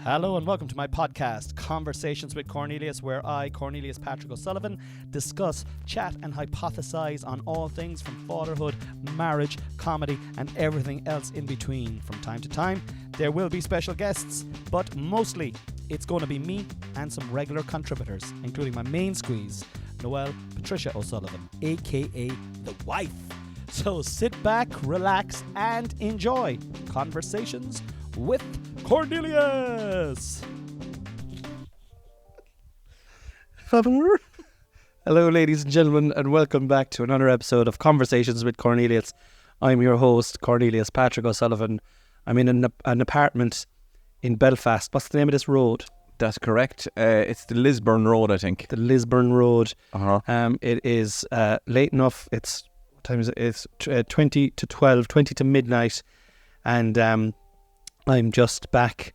Hello and welcome to my podcast, Conversations with Cornelius, where I, Cornelius Patrick O'Sullivan, discuss, chat and hypothesize on all things from fatherhood, marriage, comedy and everything else in between. From time to time, there will be special guests, but mostly it's going to be me and some regular contributors, including my main squeeze, Noelle Patricia O'Sullivan, aka the wife. So sit back, relax and enjoy Conversations with Cornelius. Hello ladies and gentlemen, and welcome back to another episode of Conversations with Cornelius. I'm your host, Cornelius Patrick O'Sullivan. I'm in an apartment in Belfast. What's the name of this road? That's correct. It's the Lisburn Road, I think. The Lisburn Road. Uh-huh. It is late enough. It's what time is it? It's 20 to 12, 20 to midnight, and I'm just back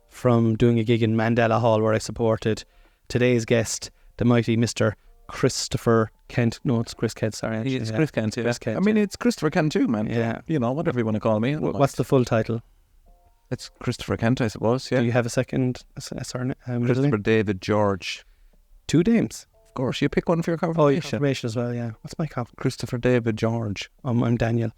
from doing a gig in Mandela Hall where I supported today's guest, the mighty Mr. Christopher Kent. No, it's Chris Kent, sorry. Actually. It's Chris Kent, yeah. Chris Kent, I mean, it's Christopher Kent too, man. Yeah. You know, whatever you want to call me. What's the full title? It's Christopher Kent, I suppose, yeah. Do you have a second surname? Christopher David George. Two names? Of course, you pick one for your confirmation. Oh, your confirmation as well, yeah. What's my confirmation? Christopher David George. I'm Daniel.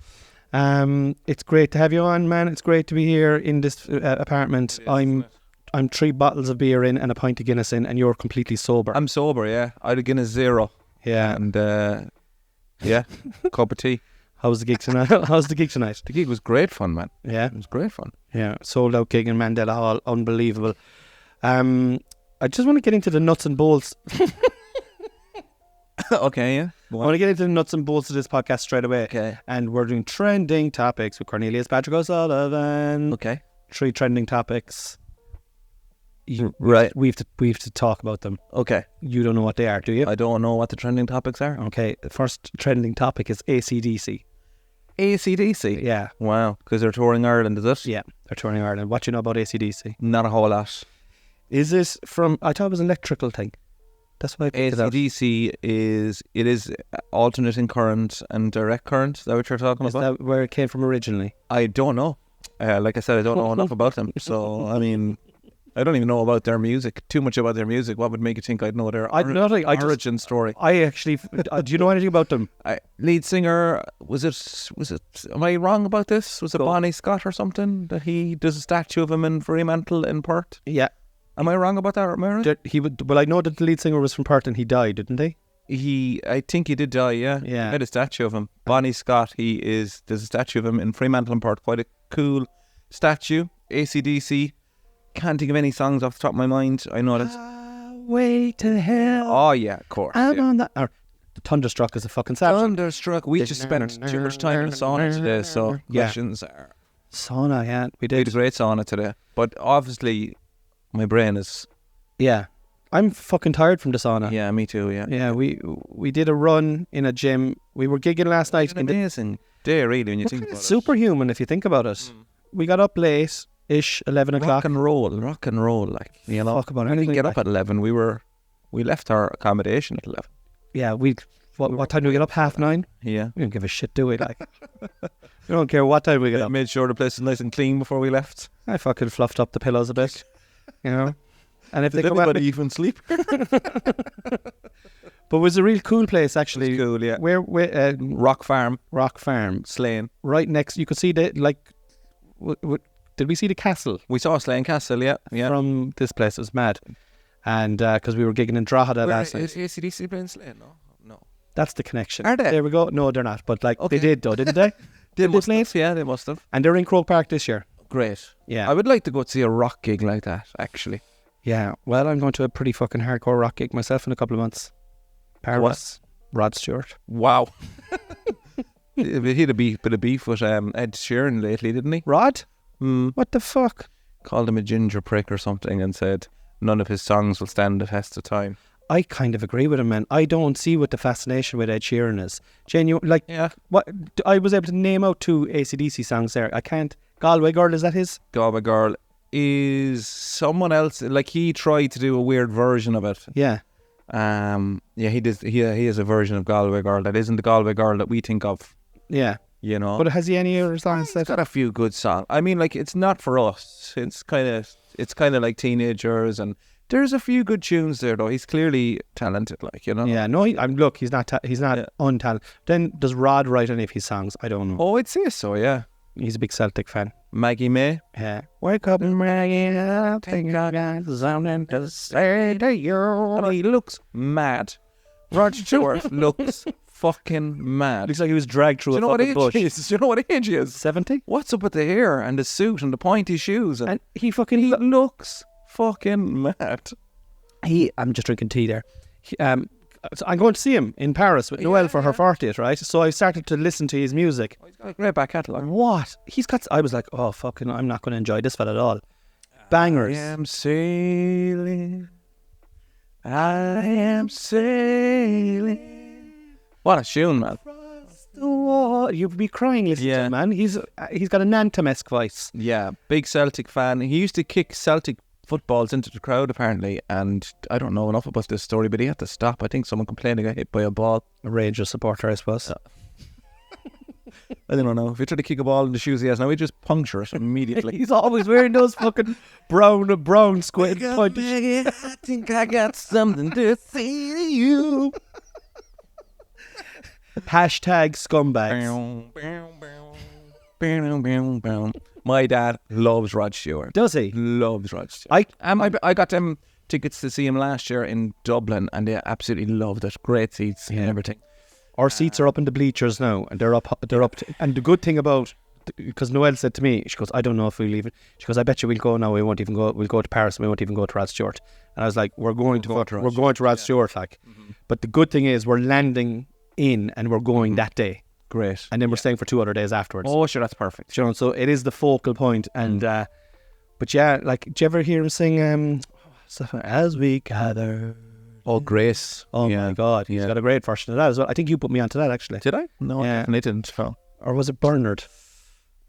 It's great to have you on, man. It's great to be here in this apartment. I'm 3 bottles of beer in and a pint of Guinness in, and you're completely sober. I'm sober, yeah. I'd have Guinness 0. Yeah. And, yeah, cup of tea. How's the gig tonight? The gig was great fun, man. Yeah. It was great fun. Yeah. Sold out gig in Mandela Hall. Unbelievable. I just want to get into the nuts and bolts. Okay, yeah. I want to get into the nuts and bolts of this podcast straight away. Okay. And we're doing trending topics with Cornelius Patrick O'Sullivan. Okay. 3 trending topics. Right. We have to talk about them. Okay. You don't know what they are, do you? I don't know what the trending topics are. Okay. The first trending topic is AC/DC. AC/DC? Yeah. Wow. Because they're touring Ireland, is it? Yeah. They're touring Ireland. What do you know about AC/DC? Not a whole lot. Is it from... I thought it was an electrical thing. That's why I picked it out. AC/DC is alternating current and direct current. Is that what you're talking Is about? that where it came from originally? I don't know. Like I said, I don't know enough about them. So, I mean, I don't even know about their music. Too much about their music. What would make you think I'd know their origin story? I actually... do you know anything about them? Lead singer, was it, am I wrong about this? Was it Bonnie Scott or something? That there's a statue of him in Fremantle in Perth? Yeah. Am I wrong about that? Am I right? Well, I know that the lead singer was from Perth and he died, didn't he? I think he did die, yeah. Yeah. I had a statue of him. Bonnie Scott, there's a statue of him in Fremantle and Perth. Quite a cool statue. AC/DC. Can't think of any songs off the top of my mind. I know that. Way to hell. Oh, yeah, of course. I'm on that. Or, Thunderstruck is a fucking savage. Thunderstruck. We just spent too much time in a sauna today, so questions are... Sauna, yeah. We We had did. a great sauna today. But obviously, my brain is... Yeah. I'm fucking tired from the sauna. Yeah, me too, yeah. Yeah, we did a run in a gym. We were gigging last night. It's an amazing day, really, when you think about it. Superhuman, if you think about it. We got up late-ish, 11 o'clock. Rock and roll, like, you know. Talk about I didn't anything. get up at 11. We left our accommodation at 11. Yeah, what time do we get up? 9:30? Yeah. We don't give a shit, do we? Like, we don't care what time we get up. Made sure the place was nice and clean before we left. I fucking fluffed up the pillows a bit, you know. And if Did they come at anybody me, even sleep? but it was a real cool place actually. Cool, yeah. Where Rock Farm, Slane, right next. You could see the did we see the castle? We saw Slane Castle, yeah. From this place. It was mad, and because we were gigging in Drogheda last night. Is AC/DC playing Slane? No. That's the connection. Are they? There we go. No, they're not. But Okay. they did though, didn't they? They must have. Yeah, they must have. And they're in Croke Park this year. Great. Yeah. I would like to go see a rock gig like that, actually. Yeah. Well, I'm going to a pretty fucking hardcore rock gig myself in a couple of months. Paris. Rod Stewart. Wow. He had a bit of beef with Ed Sheeran lately, didn't he? Rod? Mm. What the fuck? Called him a ginger prick or something and said none of his songs will stand the test of time. I kind of agree with him, man. I don't see what the fascination with Ed Sheeran is. Genuine, like, Yeah. what I was able to name out 2 AC/DC songs there. I can't. Galway Girl, is that his? Galway Girl is someone else. Like, he tried to do a weird version of it. Yeah. Yeah, he does. He has a version of Galway Girl that isn't the Galway Girl that we think of. Yeah. you know. But has he any other songs He's that... got a few good songs. I mean, like, it's not for us. It's kind of like teenagers, and there's a few good tunes there, though. He's clearly talented, like, you know. Yeah, no, look, he's not untalented. Then does Rod write any of his songs? I don't know. Oh, I'd say so, yeah. He's a big Celtic fan. Maggie May. Yeah. Wake up, Maggie, I think I got something to say to you. I mean, he looks mad. Rod Stewart looks fucking mad. Looks like he was dragged through Do you know a what fucking age bush. he is? Do you know what age he is? 70? What's up with the hair and the suit and the pointy shoes? And he looks fucking mad. I'm just drinking tea there. So I'm going to see him in Paris with Noelle for her 40th, right? So I started to listen to his music. Oh, he's got a great back catalogue. What? I was like, oh, fucking, I'm not going to enjoy this fella at all. Bangers. I am sailing. What a tune, man. You'd be crying listening to him, man. He's got an Anthem-esque voice. Yeah, big Celtic fan. He used to kick Celtic footballs into the crowd, apparently, and I don't know enough about this story, but he had to stop. I think someone complained he got hit by a ball. A Rangers supporter, I suppose. I don't know. If you try to kick a ball in the shoes he has now, he just puncture it immediately. He's always wearing those fucking brown squid. I think I got something to say to you. Hashtag scumbags. My dad loves Rod Stewart. Does he? Loves Rod Stewart. I got them tickets to see him last year in Dublin, and they absolutely loved it. Great seats and everything. Our seats are up in the bleachers now, and they're up. And the good thing about, because Noelle said to me, she goes, I don't know if we'll leave it. She goes, I bet you we'll go now. We won't even go. We'll go to Paris, and we won't even go to Rod Stewart. And I was like, we're going to Rod Stewart, like. Mm-hmm. But the good thing is, we're landing in, and we're going that day. Great. And then we're staying for 2 other days afterwards. Oh, sure, that's perfect. You know, so it is the focal point. And but yeah, like, do you ever hear him sing As We Gather? Oh, Grace. Oh my God, he's got a great version of that as well. I think you put me onto that, actually. Did I? No, yeah. I definitely didn't. Oh. Or was it Bernard?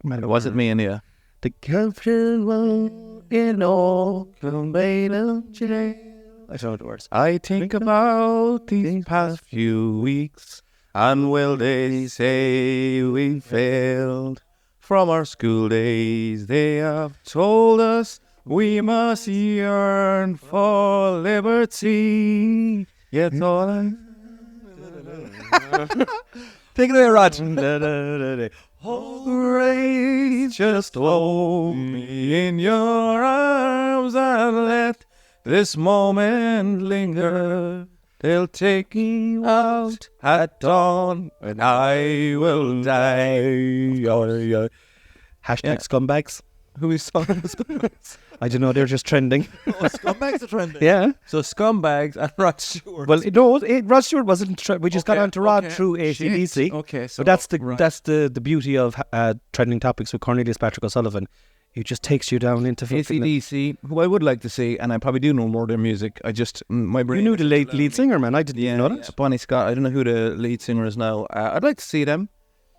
Was it me and you? The comfortable in all jail. I don't know the words. I think about these past few weeks, and will they say we failed? From our school days they have told us we must yearn for liberty. Yet all Take it away, Rod. Oh, grace, just hold me in your arms and let this moment linger. They'll take me out at dawn and I will die. Hashtag scumbags. Who is scumbags? I don't know, they're just trending. Scumbags are trending. Yeah. So scumbags and Rod Stewart. Well, no, Rod Stewart wasn't. We just got onto Rod through AC/DC. Okay, so but that's the beauty of trending topics with Cornelius Patrick O'Sullivan. He just takes you down into AC/DC, who I would like to see, and I probably do know more of their music. I just my brain. You knew the lead singer, man. I didn't know that. Yeah, Bonnie Scott. I don't know who the lead singer is now. I'd like to see them.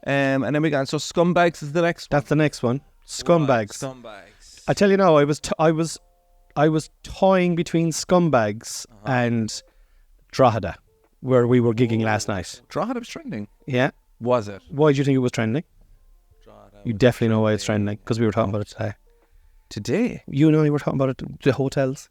And then we got Scumbags is the next. That's the next one. Scumbags. Scumbags. I tell you now, I was toying between Scumbags and Drogheda, where we were gigging last night. Drogheda was trending. Yeah. Was it? Why do you think it was trending? You definitely know why it's trending, because we were talking about it today. Today? You know, we were talking about it, the hotels.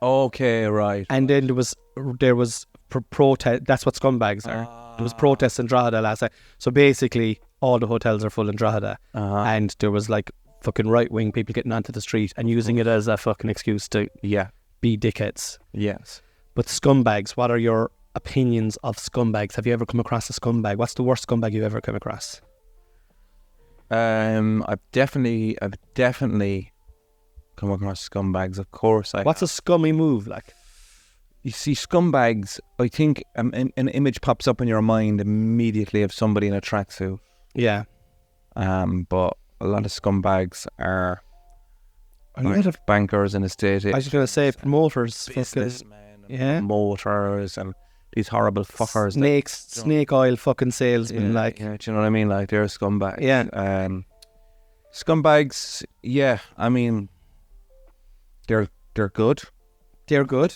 Okay, right. And then there was protest. That's what Scumbags are. There was protests in Drogheda last night. So basically, all the hotels are full in Drogheda, and there was like fucking right wing people getting onto the street and using it as a fucking excuse to be dickheads. Yes. But scumbags, what are your opinions of scumbags? Have you ever come across a scumbag? What's the worst scumbag you've ever come across? I've definitely come across scumbags. Of course, What's a scummy move like? You see, scumbags. I think an image pops up in your mind immediately of somebody in a tracksuit. Yeah. But a lot of scumbags are a lot of bankers and estate agents. I was going to say promoters, businessmen, promoters, and these horrible fuckers. Snake oil fucking salesmen, do you know what I mean? Like, they're scumbags. Yeah. Scumbags, yeah, I mean, they're good. They're good.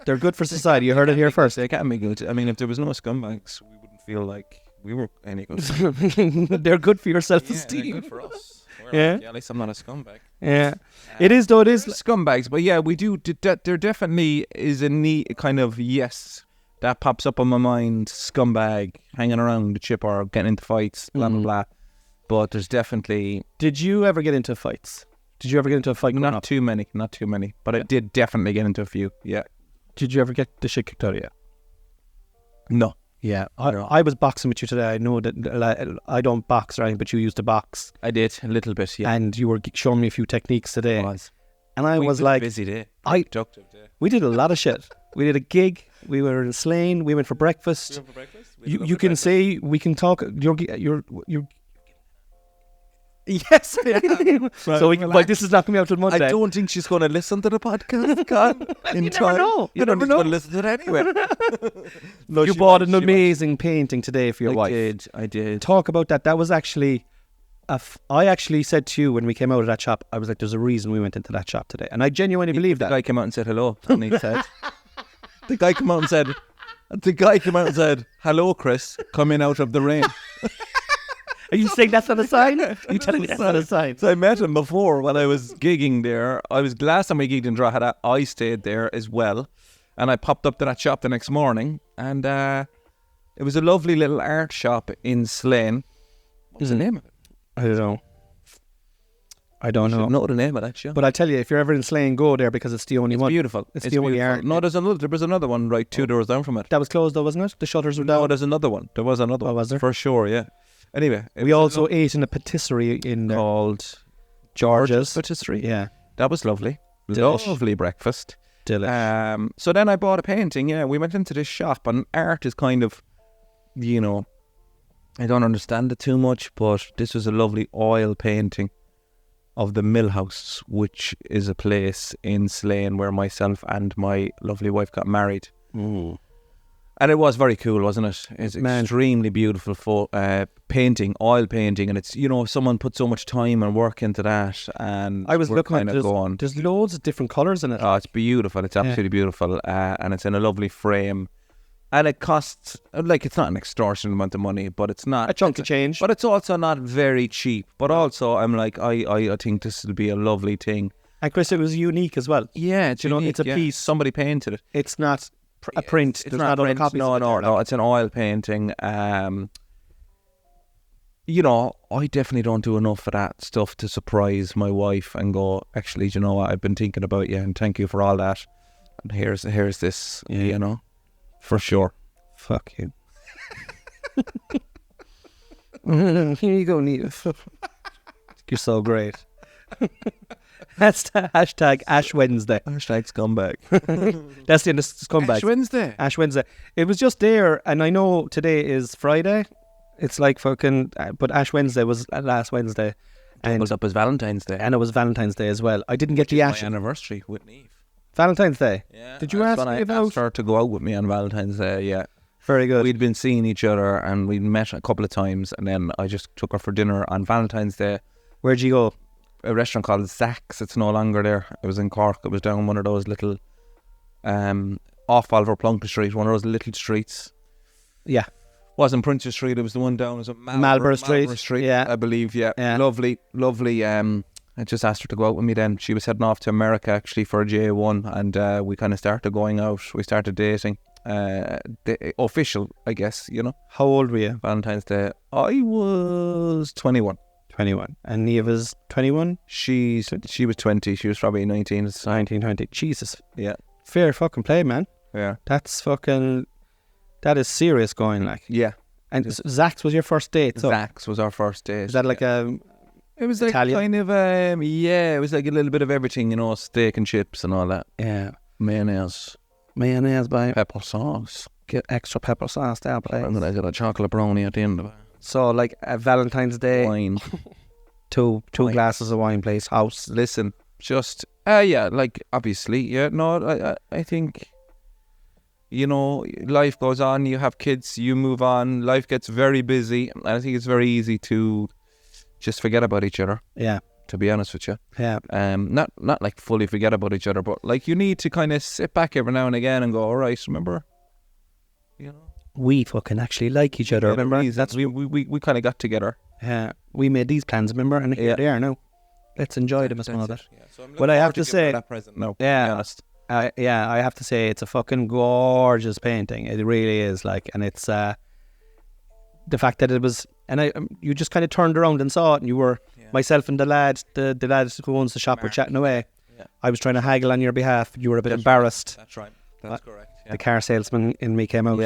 They're good for society. You heard it here first. They can be good. I mean, if there was no scumbags, we wouldn't feel like we were any good. They're good for your Yeah, self-esteem. they're good for us. Yeah. At least I'm not a scumbag. Yeah. It is though. It is. There's scumbags, but yeah, we do. There definitely is a neat kind of yes that pops up on my mind. Scumbag hanging around the chip or getting into fights, blah blah blah. But there's definitely Did you ever get into fights? Did you ever get into a fight? growing not up? too many. But I did definitely get into a few. Yeah. Did you ever get the shit kicked out of you? No. Yeah, No. I was boxing with you today. I know that I don't box or anything, but you used to box, I did a little bit. Yeah. and you were showing me a few techniques today. And I was like, busy day. I- Productive day. we did a lot of shit. We did a gig. We were in Slane. We went for breakfast. for breakfast? You can say, we can talk. You're yes. So but this is not coming out till Monday. I don't think she's going to listen to the podcast, Con. In You time. never know. You don't think she's going to listen to it anyway. No, You she bought might, an she might. amazing painting today for your wife. I did. Talk about that. That was actually, I actually said to you when we came out of that shop, I was like, there's a reason we went into that shop today. And I genuinely believe The that. guy came out and said hello. And he said, the guy came out and said, hello, Chris, coming out of the rain. Are you saying that's not a sign? Are you telling me that's not a sign? So I met him before when I was gigging there. Last time I gigged in Drogheda, I stayed there as well. And I popped up to that shop the next morning. And it was a lovely little art shop in Slane. What was the name of it? I don't know. I don't I know. know the name of that shop. But I tell you, if you're ever in Slane, go there because it's the only It's one. beautiful. It's the only beautiful. art. No, there was another one right 2 doors down from it. That was closed though, wasn't it? The shutters were No, down. there's another one. There was another one. Oh, was there? For sure, yeah. Anyway. We also ate in a patisserie in there. called George's. Patisserie. Yeah. That was lovely. Delish. Lovely breakfast. Delish. So then I bought a painting. Yeah, we went into this shop, and art is kind of, I don't understand it too much, but this was a lovely oil painting of the Mill House, which is a place in Slane where myself and my lovely wife got married. And it was very cool, wasn't it? It's extremely beautiful painting, oil painting, and it's, someone put so much time and work into that, and I was we're looking kind at of going. there's loads of different colours in it. Oh, it's beautiful. It's absolutely beautiful. And it's in a lovely frame. And it costs, it's not an extortionate amount of money, but it's not. A chunk of change. But it's also not very cheap. But also, I'm like, I think this will be a lovely thing. And Chris, it was unique as well. Yeah, it's unique, it's a piece. Somebody painted it. It's not a print. It's There's not other print. copies. No, of it no, there, no. like. It's an oil painting. I definitely don't do enough of that stuff to surprise my wife and go, actually, do you know what? I've been thinking about you and thank you for all that. And here's this, for sure. Fuck you. Here you go, Neve. You're so great. Hashtag Ash Wednesday. Hashtag scumbag. That's the end of scumbag. Ash Wednesday. Ash Wednesday. It was just there, and I know today is Friday. It's like fucking, but Ash Wednesday was last Wednesday. It was up as Valentine's Day. And it was Valentine's Day as well. I didn't get the Ash. My anniversary with Neve. Valentine's Day? Yeah. Did you ask me I about? asked her to go out with me on Valentine's Day, yeah. Very good. We'd been seeing each other and we'd met a couple of times, and then I just took her for dinner on Valentine's Day. Where'd you go? A restaurant called Zach's. It's no longer there. It was in Cork. It was down one of those little off Oliver Plunkett Street, one of those little streets. Yeah. Wasn't Princess Street, it was the one down as a Marlborough Street. Yeah, I believe. Yeah. Lovely. I just asked her to go out with me then. She was heading off to America actually for a J1, and we kind of started going out. We started dating. Official, I guess, How old were you? Valentine's Day. I was 21. 21. And Neve was 21? She was 20. She was probably 19. 19, 20. Jesus. Yeah. Fair fucking play, man. Yeah. That is serious going, like. Yeah. And Zach's was your first date, so. Zach's was our first date. Is that like a... It was like Italian? kind of, it was like a little bit of everything, steak and chips and all that. Yeah. Mayonnaise, by pepper sauce. get extra pepper sauce there, please. And then I got a chocolate brownie at the end of it. So, like, a Valentine's Day, Wine. two Wine. glasses of wine, please. House. Listen, just, obviously, yeah, no, I think, life goes on, you have kids, you move on, life gets very busy, and I think it's very easy to just forget about each other, Yeah. to be honest with you. Yeah. Not like fully forget about each other, but like you need to kind of sit back every now and again and go, all right, remember, we fucking actually like each other. Remember? That's we kind of got together. We made these plans, remember? And here they are now. Let's enjoy them as well. Yeah. So But I have to say, that present now. yeah, To be honest. I have to say, it's a fucking gorgeous painting. It really is. Like, and it's the fact that it was, and you just kind of turned around and saw it, and you were myself and the lads who owns the shop were chatting away. Yeah. I was trying to haggle on your behalf. You were a bit embarrassed. That's right. That's correct. Yeah. The car salesman in me came out.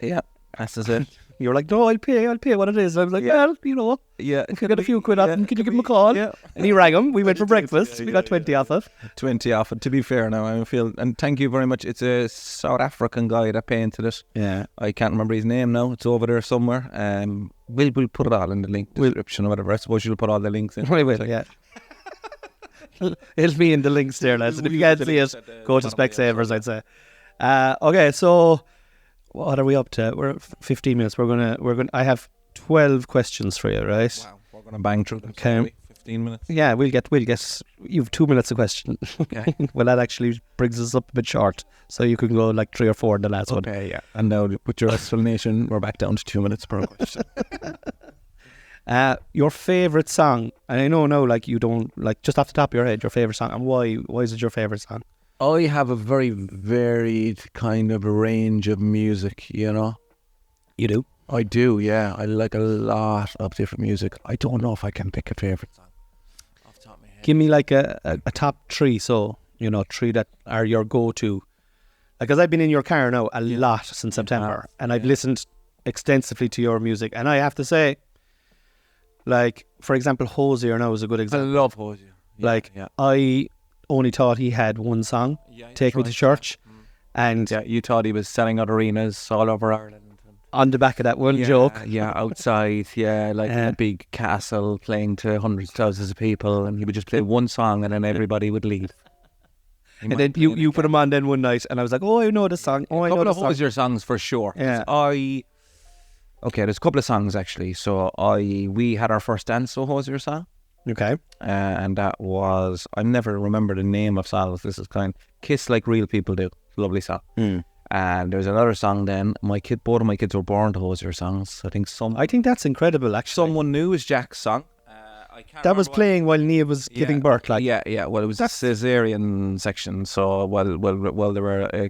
Yeah. That's it. You were like, no, I'll pay what it is. And I was like, well, you know, Yeah. if you get a few quid off him, can you give him a call? Yeah. And he rang him. We went for breakfast. We got 20 off it. 20 off it. To be fair now, I feel, and thank you very much. It's a South African guy that painted it. Yeah. I can't remember his name now. It's over there somewhere. We'll put it all in the link description or whatever. I suppose you'll put all the links in. We will, yeah. It'll be in the links there, lads. And if you can't see it, go to Specsavers, I'd say. Okay, so what are we up to? We're 15 minutes. We're gonna. I have 12 questions for you, right? Wow, we're gonna bang through them. Okay. 15 minutes. Yeah, we'll get. You've 2 minutes a question. Okay. Well, that actually brings us up a bit short, so you can go like 3 or 4 in the last one. Okay, yeah. And now with your explanation, we're back down to 2 minutes per question. Your favorite song, and I know now, like you don't like just off the top of your head, your favorite song, and why? Why is it your favorite song? I have a very varied kind of range of music, you know. You do? I do, yeah. I like a lot of different music. I don't know if I can pick a favourite song off the top of my head. Give me like a top 3, so, you know, 3 that are your go-to. Like, because I've been in your car now a lot since September, and I've listened extensively to your music, and I have to say, like, for example, Hosier now is a good I example. love Hosier. I only thought he had one song, Take Me to Church, and you thought he was selling out arenas all over Ireland. on the back of that one joke. Yeah, outside, like a big castle playing to hundreds of thousands of people, and he would just play one song and then everybody would leave. And then you put him on then one night, and I was like, oh, I know the song. Oh, I know the couple song. of Hosier songs for sure. Yeah. There's a couple of songs actually. So we had our first dance to Hosier song. Okay. And that was, I never remember the name of songs. This is Kiss Like Real People Do. Lovely song. And there's another song then. Both of my kids were born to Hosier songs. I think that's incredible, actually. someone knew is Jack's song. That was playing while Nia was giving birth, like. Yeah. Well, it was a cesarean section, so while they were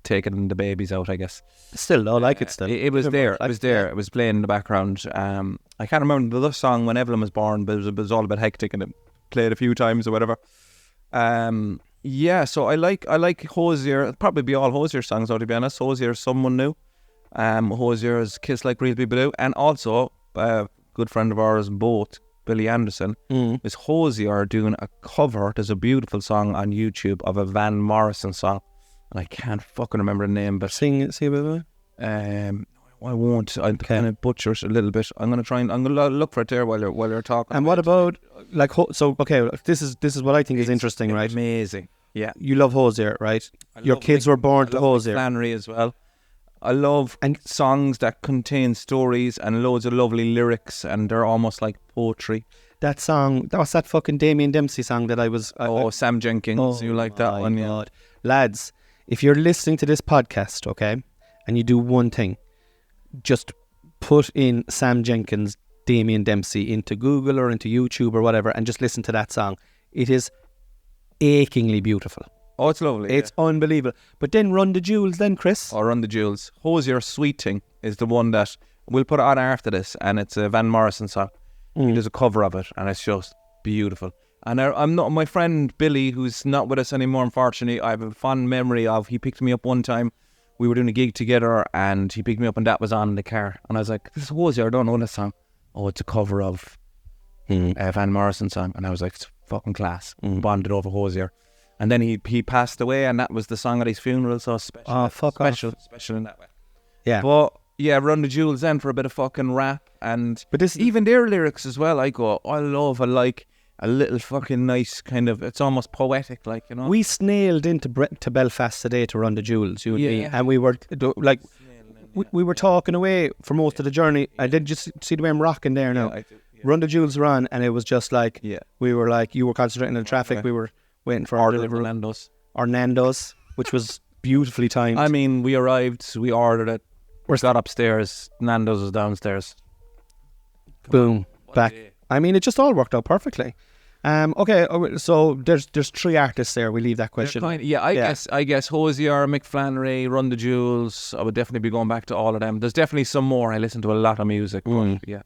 taking the babies out, I guess. Still, I like it still. It was there. It was there. It was playing in the background. I can't remember the song when Evelyn was born, but it was all a bit hectic, and it played a few times or whatever. So I like Hosier. Probably be all Hosier songs, though, to be honest. Hosier's Someone New. Hosier's Kiss Like Real People Do, and also a good friend of ours, both. Billy Anderson is Hosier doing a cover. There's a beautiful song on YouTube of a Van Morrison song, and I can't fucking remember the name, but Sing a bit. I won't. I kind of butcher it a little bit. I'm gonna look for it there while you're talking. And what about this is what I think is interesting, right? Amazing. Yeah, you love Hosier, right? Your kids were born to Hosier. Flannery as well. I love songs that contain stories and loads of lovely lyrics, and they're almost like poetry. That song, that was that fucking Damien Dempsey song that I was... Sam Jenkins, you like that one, yeah. God. Lads, if you're listening to this podcast, okay, and you do one thing, just put in Sam Jenkins, Damien Dempsey into Google or into YouTube or whatever, and just listen to that song. It is achingly beautiful. Oh, it's lovely. It's unbelievable. But then Run the Jewels then, Chris. Run the Jewels. Hosier Sweet Thing is the one that we'll put on after this, and it's a Van Morrison song. He does a cover of it, and it's just beautiful. And I'm not, my friend Billy, who's not with us anymore, unfortunately, I have a fond memory of, he picked me up one time. We were doing a gig together, and he picked me up, and that was on in the car. And I was like, this is Hosier, I don't know this song. Oh, it's a cover of a Van Morrison song. And I was like, it's fucking class. Bonded over Hosier. And then he passed away, and that was the song at his funeral, so special. Oh, fuck off. Special in that way. Yeah. But, yeah, Run the Jewels then for a bit of fucking rap. But this, even their lyrics as well, I like a little fucking nice kind of, it's almost poetic, like, you know. We snailed into Belfast today to Run the Jewels, you and me, and we were, like, we were talking away for most of the journey. I did just see the way I'm rocking there now. I do, yeah. Run the Jewels were on, and it was just like, we were like, you were concentrating on the traffic, we were waiting for our Nando's. Our Nando's, which was beautifully timed. I mean, we arrived, we ordered it, got upstairs. Nando's was downstairs. Boom. Back. I mean, it just all worked out perfectly. Okay, so there's 3 artists there. We leave that question. I guess Hosier, McFlannery, Run the Jewels. I would definitely be going back to all of them. There's definitely some more. I listen to a lot of music. But yeah.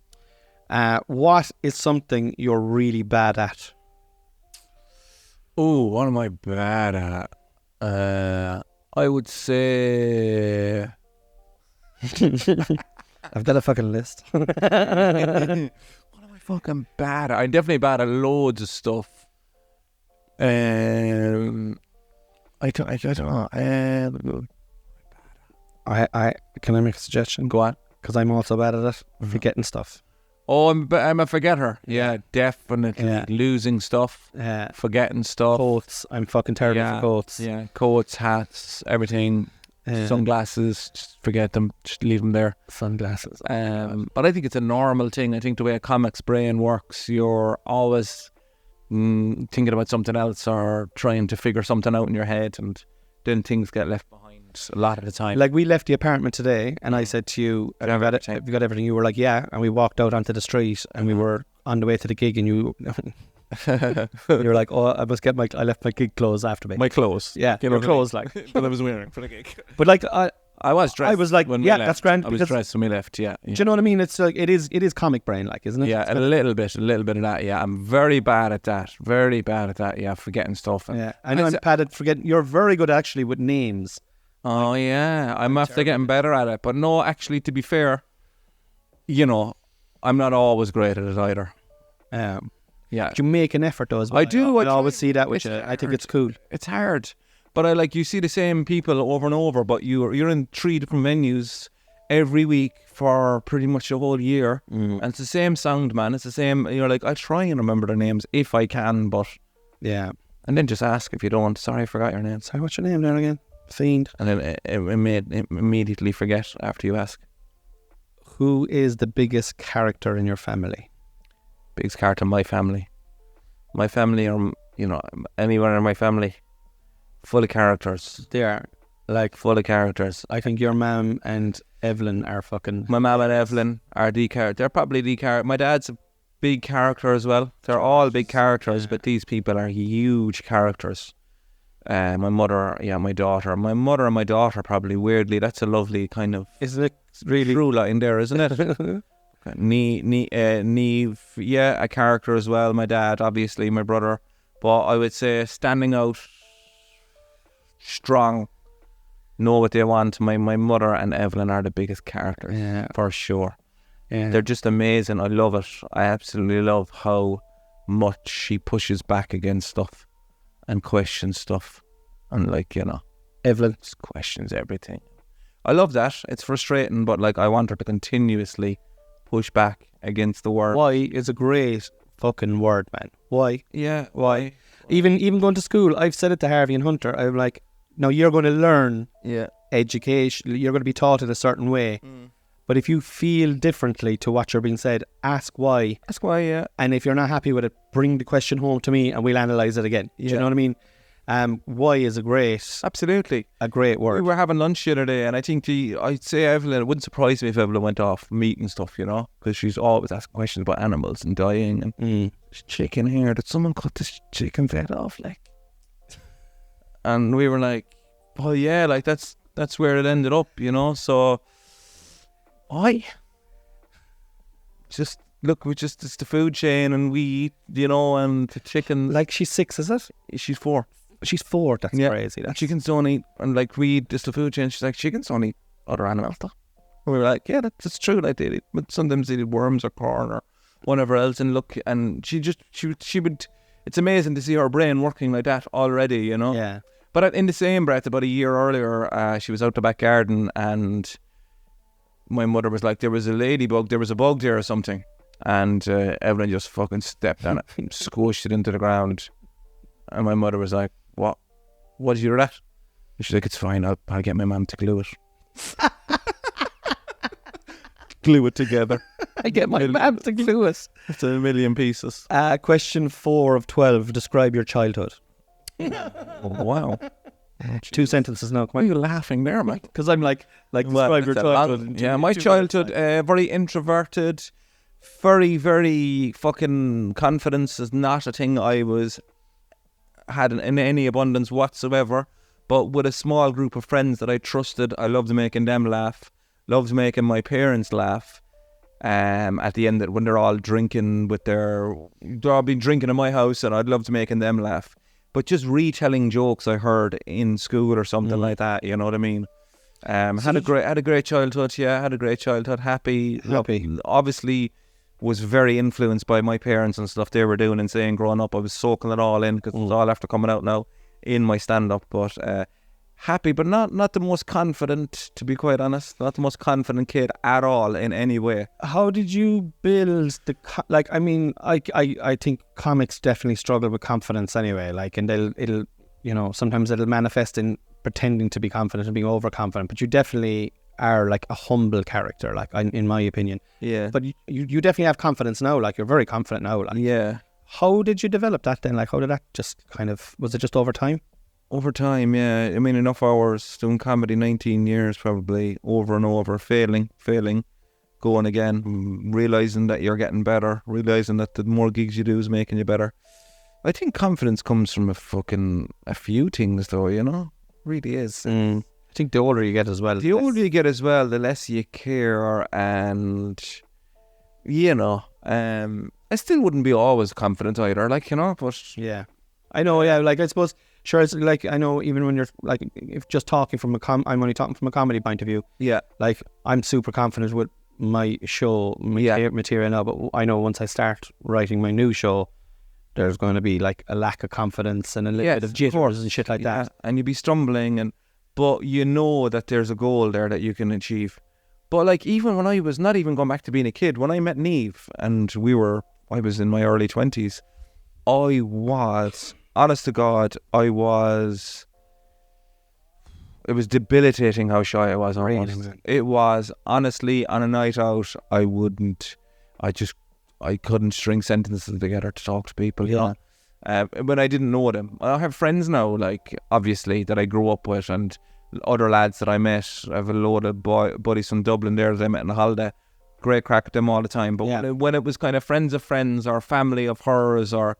What is something you're really bad at? Oh, what am I bad at? I would say I've got a fucking list. what am I fucking bad at? I'm definitely bad at loads of stuff. I don't know. I can I make a suggestion? Go on. Because I'm also bad at it. Forgetting stuff. Oh, I'm a forgetter. Yeah, definitely. Yeah. Losing stuff. Forgetting stuff. Quotes. I'm fucking terrible for quotes. Yeah, coats, hats, everything. Sunglasses, just forget them. Just leave them there. Sunglasses. But I think it's a normal thing. I think the way a comic's brain works, you're always thinking about something else or trying to figure something out in your head, and then things get left behind a lot of the time. Like, we left the apartment today, and I said to you, have you got everything? You were like, yeah. And we walked out onto the street, and we were on the way to the gig, and you were like, oh, I must get I left my gig clothes after me. My clothes. Yeah, your clothes, like. that I was wearing for the gig. But like, I was dressed. I was like, when yeah, we left. that's grand. I was dressed when we left, yeah. Do you know what I mean? It's like, it is comic brain, like, isn't it? Yeah, a little bit of that, yeah. I'm very bad at that. Very bad at that, yeah, forgetting stuff. Yeah, I know I'm bad at forgetting. You're very good, actually, with names. Oh, yeah, I'm after getting better at it. But no, actually, to be fair, you know, I'm not always great at it either. Yeah. Do you make an effort, though, as well? I do. I always see that with you. I think it's cool. It's hard. But you see the same people over and over, but you're in 3 different venues every week for pretty much a whole year. And it's the same sound, man. It's the same, you're like, I try and remember their names if I can, but... Yeah. And then just ask if you don't. Sorry, I forgot your name. Sorry, what's your name there again? Fiend. And then it immediately forget after you ask. Who is the biggest character in your family? Biggest character in my family. My family, or, you know, anyone in my family, full of characters. They are. Like, full of characters. I think your mum and Evelyn are fucking... My mum and Evelyn are the character. They're probably the character. My dad's a big character as well. They're all big characters, but these people are huge characters. My mother, my daughter. My mother and my daughter, probably, weirdly, that's a lovely kind of... Isn't it really? Through line there, isn't it? Neve, a character as well. My dad, obviously, my brother. But I would say standing out strong, know what they want. My mother and Evelyn are the biggest characters, for sure. Yeah. They're just amazing. I love it. I absolutely love how much she pushes back against stuff and questions stuff. And, like, you know, Evelyn just questions everything. I love that. It's frustrating, but, like, I want her to continuously push back against the word. Why is a great fucking word, man. Why? Yeah. Why? Even going to school, I've said it to Harvey and Hunter. I'm like, now you're going to learn education. You're going to be taught it a certain way. But if you feel differently to what you're being said, ask why. Ask why, yeah. And if you're not happy with it, bring the question home to me and we'll analyse it again. Do you know what I mean? Why is a great word. We were having lunch the other day, and I think I'd say Evelyn, it wouldn't surprise me if Evelyn went off meat and stuff, you know, because she's always asking questions about animals and dying and chicken here. Did someone cut this chicken's head off, like? And we were like, oh yeah, like that's where it ended up, you know. So I just look, it's the food chain, and we eat, you know, and the chicken. Like, she's 6, is it? She's 4. She's 4. That's crazy. Chickens don't eat, and like we eat just the food chain. She's like, chickens don't eat other animals, though. And we were like, yeah, that's true. Like, they eat, but sometimes they eat worms or corn or whatever else. And look, and she would. It's amazing to see her brain working like that already, you know. Yeah. But in the same breath, about a year earlier, she was out the back garden, and my mother was like, there was a ladybug, there was a bug there or something. And Evelyn just fucking stepped on it and squished it into the ground. And my mother was like, what did you do that? And she's like, it's fine, I'll get my mum to glue it. Glue it together. I get my mum to glue it. It's a million pieces. Question 4 of 12. Describe your childhood. Oh, wow. 2 sentences now. Why are you laughing there, Mike? Because I'm like describe your childhood. My childhood, very introverted, very, very fucking confidence is not a thing I had in any abundance whatsoever. But with a small group of friends that I trusted, I loved making them laugh, loved making my parents laugh. At the end, when they're all drinking they'll all be drinking in my house, and I'd love making them laugh. But just retelling jokes I heard in school or something like that, you know what I mean? Had a great childhood. Yeah, had a great childhood. Happy. Obviously, was very influenced by my parents and stuff they were doing and saying growing up. I was soaking it all in because it's all after coming out now in my stand-up. But happy, but not the most confident, to be quite honest. Not the most confident kid at all in any way. How did you build I think comics definitely struggle with confidence anyway. Like, and sometimes it'll manifest in pretending to be confident and being overconfident. But you definitely are like a humble character, like in my opinion. Yeah. But you definitely have confidence now. Like, you're very confident now. Like, yeah. How did you develop that then? Like, how did that just was it just over time? Over time, yeah. I mean, enough hours doing comedy, 19 years probably, over and over, failing, going again, realising that you're getting better, realising that the more gigs you do is making you better. I think confidence comes from a few things though, you know? Really is. I think the older you get as well. The older you get as well, the less you care, and, you know, I still wouldn't be always confident either, like, you know, but... Yeah. I know, yeah, like, I suppose... Sure, it's like, I know, even when you're like, if just talking from I'm only talking from a comedy point of view. Yeah. Like, I'm super confident with my show material now, but I know once I start writing my new show, there's going to be like a lack of confidence and a little bit of jitters and shit like that. And you'd be stumbling, but you know that there's a goal there that you can achieve. But like, even when I was not even going back to being a kid, when I met Niamh and I was in my early 20s, I was... Honest to God, it was debilitating how shy I was. It was, honestly, on a night out, I couldn't string sentences together to talk to people. Yeah. When I didn't know them. I have friends now, like, obviously, that I grew up with, and other lads that I met. I have a load of buddies from Dublin there that I met on a holiday. Great crack with them all the time. But when it was kind of friends of friends or family of hers or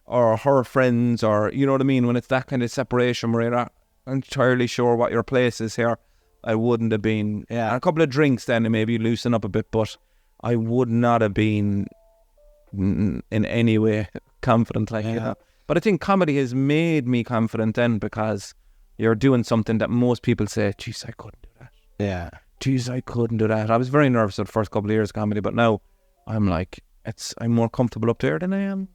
her friends, or, you know what I mean, when it's that kind of separation where you're not entirely sure what your place is here, I wouldn't have been. A couple of drinks then and maybe loosen up a bit, but I would not have been in any way confident, like, you know. But I think comedy has made me confident then, because you're doing something that most people say, geez, I couldn't do that. Yeah. Geez, I couldn't do that. I was very nervous the first couple of years of comedy, but now I'm like, I'm more comfortable up there than I am.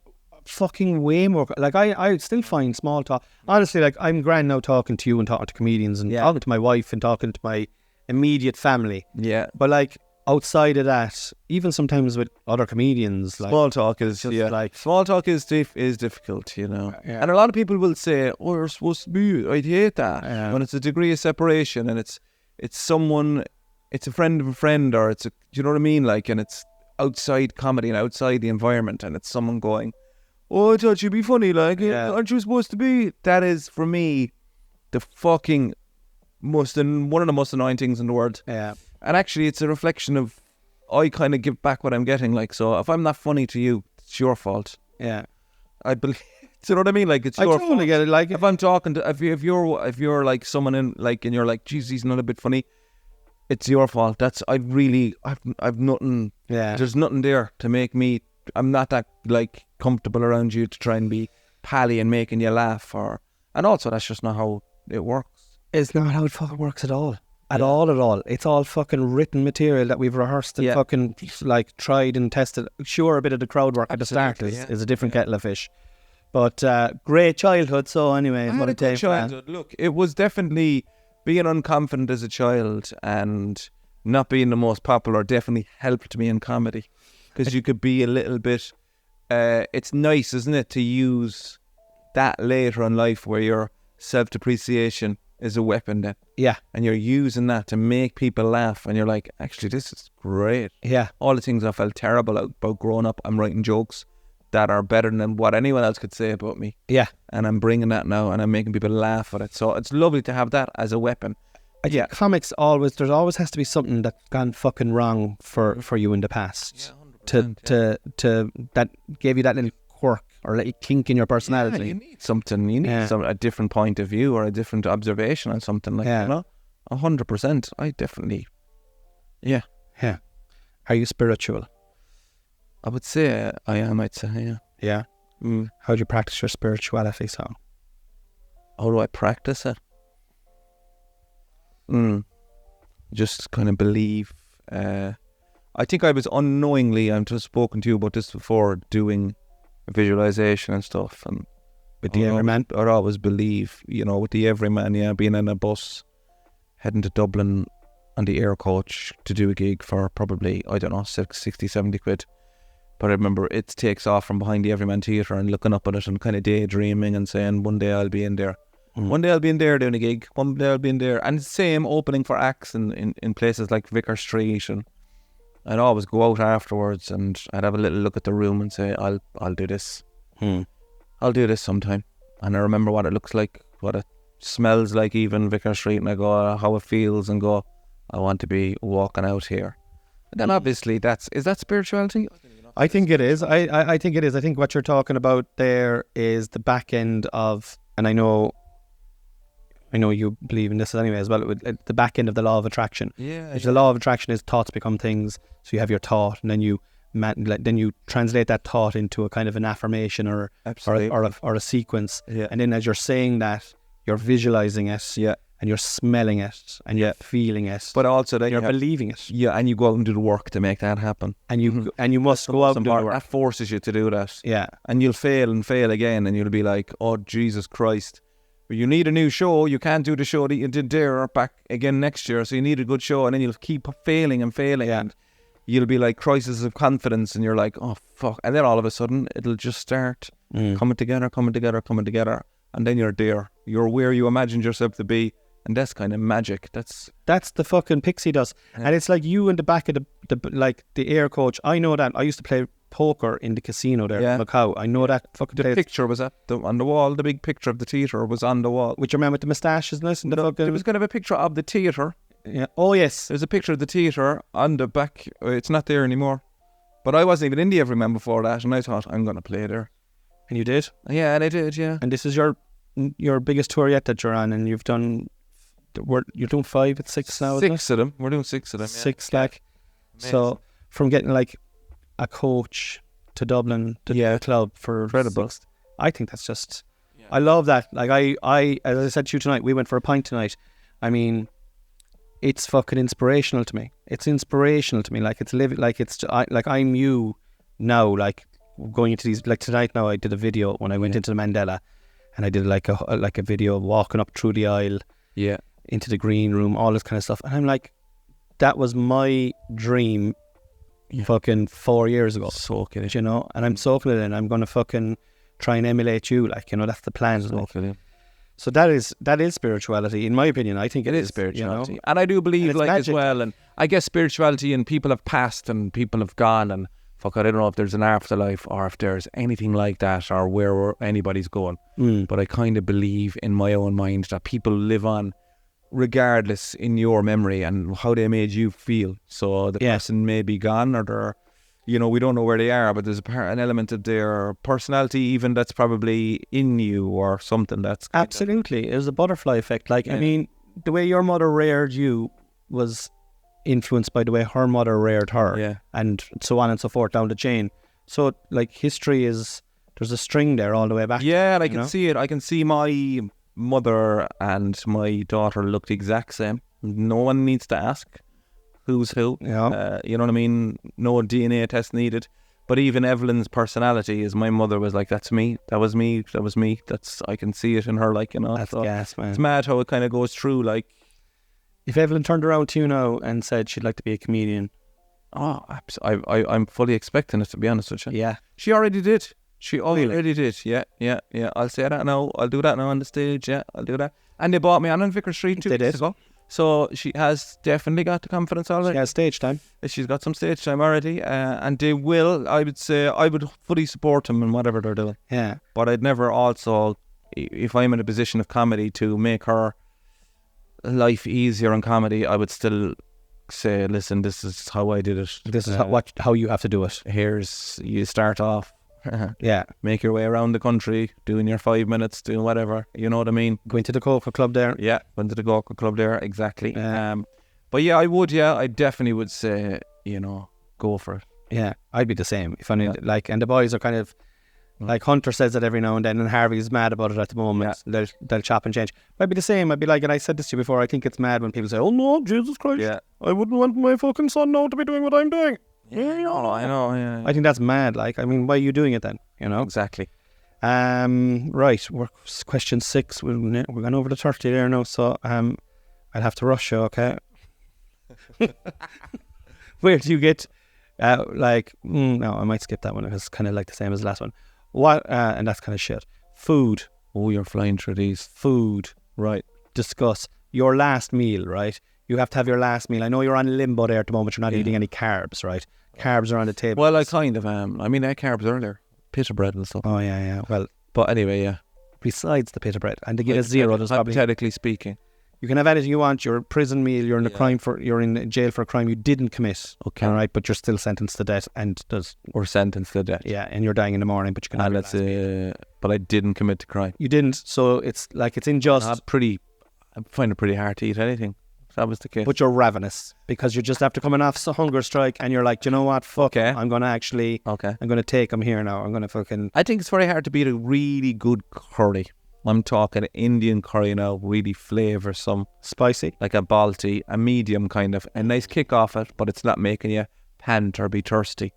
Fucking way more. Like, I still find small talk, honestly, like, I'm grand now talking to you and talking to comedians and talking to my wife and talking to my immediate family. Yeah. But like, outside of that, even sometimes with other comedians, like, small talk is just like, small talk is difficult, you know. And a lot of people will say, oh, you're supposed to be, I'd hate that. When it's a degree of separation and it's someone, it's a friend of a friend, or it's you know what I mean, like, and it's outside comedy and outside the environment, and it's someone going, oh, I thought you'd be funny, like, aren't you supposed to be? That is, for me, the fucking one of the most annoying things in the world. Yeah. And actually, it's a reflection of, I kind of give back what I'm getting, like, so if I'm not funny to you, it's your fault. Yeah. I believe, do you know what I mean? Like, it's your fault. I totally get it. Like, if I'm talking to, if you're like someone in, like, and you're like, geez, he's not a bit funny, it's your fault. I've nothing, there's nothing there to make me, I'm not that, like, comfortable around you to try and be pally and making you laugh, and also that's just not how it works. It's not how it fucking works at all. At all. It's all fucking written material that we've rehearsed and fucking, like, tried and tested. Sure, a bit of the crowd work at the start is a different kettle of fish. But great childhood. So anyway, what a day. Childhood. Look, it was definitely being unconfident as a child and not being the most popular definitely helped me in comedy, because you could be a little bit. It's nice, isn't it, to use that later in life where your self-depreciation is a weapon then. Yeah. And you're using that to make people laugh, and you're like, actually, this is great. Yeah. All the things I felt terrible about growing up, I'm writing jokes. that are better than what anyone else could say about me. Yeah. And I'm bringing that now, and I'm making people laugh at it. So it's lovely to have that as a weapon. I think comics there always has to be something that's gone fucking wrong for you in the past. To that gave you that little quirk or little kink in your personality. Yeah, you need something. You need a different point of view or a different observation on something like that. You know, 100%. I definitely. Yeah. Yeah. Are you spiritual? I would say I am. I'd say yeah. Yeah. How do you practice your spirituality? So. How do I practice it? Just kind of believe. I think I was unknowingly, I've just spoken to you about this before, doing visualization and stuff. And with the Everyman? I'd always believe, with the Everyman, being in a bus, heading to Dublin on the air coach to do a gig for probably, 60, 70 quid. But I remember it takes off from behind the Everyman Theatre and looking up at it and kind of daydreaming and saying, one day I'll be in there. One day I'll be in there doing a gig. One day I'll be in there. And same opening for acts in places like Vicar Street. And I'd always go out afterwards and I'd have a little look at the room and say, I'll do this. I'll do this sometime. And I remember what it looks like, what it smells like, even Vicar Street. And I go, how it feels, and go, I want to be walking out here. And then obviously is that spirituality? I think it is. I think it is. I think what you're talking about there is the back end of, and I know you believe in this anyway as well, the back end of the law of attraction. Yeah. The law of attraction is thoughts become things. So you have your thought, and then you translate that thought into a kind of an affirmation or a sequence. Yeah. And then as you're saying that, you're visualizing it. Yeah. And you're smelling it, and you're feeling it, but also then you're believing it. Yeah, and you go out and do the work to make that happen. And you must go out and do the work. That forces you to do that. Yeah. And you'll fail and fail again, and you'll be like, oh, Jesus Christ. You need a new show. You can't do the show that you did there back again next year, so you need a good show, and then you'll keep failing and failing, and you'll be like crisis of confidence, and you're like, oh, fuck. And then all of a sudden, it'll just start coming together, and then you're there. You're where you imagined yourself to be. And that's kind of magic. That's the fucking pixie dust. Yeah. And it's like you in the back of the air coach. I know that. I used to play poker in the casino there in Macau. I know that fucking the picture was on the wall. The big picture of the theatre was on the wall. Which you remember with the moustaches and this? And there was kind of a picture of the theatre. Yeah. Oh, yes. There's a picture of the theatre on the back. It's not there anymore. But I wasn't even in the Everyman before that, and I thought, I'm going to play there. And you did? Yeah, and I did, yeah. And this is your biggest tour yet that you're on, and you've done... You're doing 5 at 6 now, isn't it? 6 of them. We're doing 6 of them. 6, like. Amazing. So from getting like a coach to Dublin to the club for incredible. 6, I think that's just. I love that. Like I, as I said to you tonight, we went for a pint tonight. I mean, it's fucking inspirational to me. It's inspirational to me. Like it's living. Like it's. Like I'm you now. Like going into these. Like tonight now, I did a video when I went into the Mandela, and I did like a video of walking up through the aisle. Yeah. Into the green room, all this kind of stuff. And I'm like, that was my dream fucking 4 years ago. Soaking it. And I'm soaking it in. I'm going to fucking try and emulate you. Like, that's the plan. So that is spirituality, in my opinion. I think it is spirituality. And I do believe as well. And I guess spirituality, and people have passed and people have gone, and fuck, I don't know if there's an afterlife or if there's anything like that or where anybody's going. But I kind of believe in my own mind that people live on regardless in your memory and how they made you feel. So the person may be gone, or they're, we don't know where they are, but there's an element of their personality even that's probably in you, or something that's absolutely. It was a butterfly effect. Like, I mean, the way your mother reared you was influenced by the way her mother reared her, and so on and so forth down the chain. So like history there's a string there all the way back. Yeah, and I can see it. I can see my mother and my daughter look the exact same. No one needs to ask who's who. You know what I mean? No DNA test needed. But even Evelyn's personality is, my mother was like, that's me, that was me, that was me. I can see it in her, like, That's gas, man. It's mad how it kind of goes through, like. If Evelyn turned around to you now and said she'd like to be a comedian. Oh, I'm fully expecting it, to be honest with you. Yeah. She already did. She already did. Yeah. I'll say that now. I'll do that now on the stage. Yeah, I'll do that. And they bought me on Vicar Street 2 weeks ago. So she has definitely got the confidence already. She has stage time. She's got some stage time already, and they will. I would say I would fully support them in whatever they're doing. Yeah. But I'd never also, if I'm in a position of comedy to make her life easier in comedy, I would still say, listen, this is how I did it. This is how you have to do it. Here's, you start off. Yeah. Make your way around the country, doing your 5 minutes, doing whatever. You know what I mean? Going to the Coca Club there. Yeah, went to the Gorka Club there, exactly. But yeah, I would, I definitely would say, go for it. Yeah, I'd be the same. If I need, and the boys are kind of, like Hunter says it every now and then, and Harvey's mad about it at the moment. Yeah. They'll chop and change. I'd be the same. I'd be like, and I said this to you before, I think it's mad when people say, oh no, Jesus Christ, I wouldn't want my fucking son now to be doing what I'm doing. Yeah, I know, yeah. I think that's mad. Like, I mean, why are you doing it then? Exactly. Right, we're question 6. We're going over the 30 there now, so I'd have to rush you, okay? Where do you get, no, I might skip that one. It's kind of like the same as the last one. What, and that's kind of shit. Food. Oh, you're flying through these. Food, right. Discuss. Your last meal, right? You have to have your last meal. I know you're on limbo there at the moment. You're not eating any carbs, right? Carbs are on the table. Well, I kind of am. I mean, I had carbs earlier. Pita bread and stuff. Oh, yeah. Well, but anyway, yeah. Besides the pita bread, and to get a 0, there's probably... Hypothetically speaking. You can have anything you want. You're a prison meal. You're in you're in jail for a crime you didn't commit. Okay. All right, but you're still sentenced to death, and or sentenced to death. Yeah, and you're dying in the morning, but you can have your last meal. But I didn't commit the crime. You didn't, so it's like it's unjust. I find it pretty hard to eat anything. That was the case. But you're ravenous because you're just after coming off a hunger strike, and you're like, you know what? Fuck. Okay. I'm gonna actually. Okay. I'm gonna take them here now. I'm gonna fucking. I think it's very hard to beat a really good curry. I'm talking Indian curry now, really flavoursome, spicy, like a balti, a medium kind of, a nice kick off it, but it's not making you pant or be thirsty.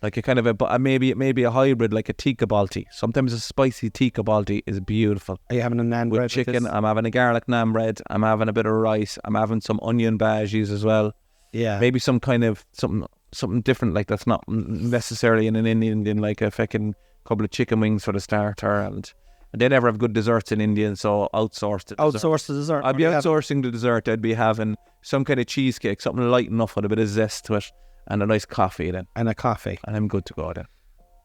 Like a kind of maybe a hybrid, like a tikka balti. Sometimes a spicy tikka balti is beautiful. Are you having a naan bread with chicken? I'm having a garlic naan bread. I'm having a bit of rice. I'm having some onion bhajis as well. Yeah, maybe some kind of something different, like that's not necessarily in an Indian, like a fucking couple of chicken wings for the starter and they never have good desserts in India, so outsource the dessert. Outsource the dessert. I'd be outsourcing the dessert. I'd be having some kind of cheesecake, something light enough with a bit of zest to it, and a nice coffee then. And a coffee. And I'm good to go then.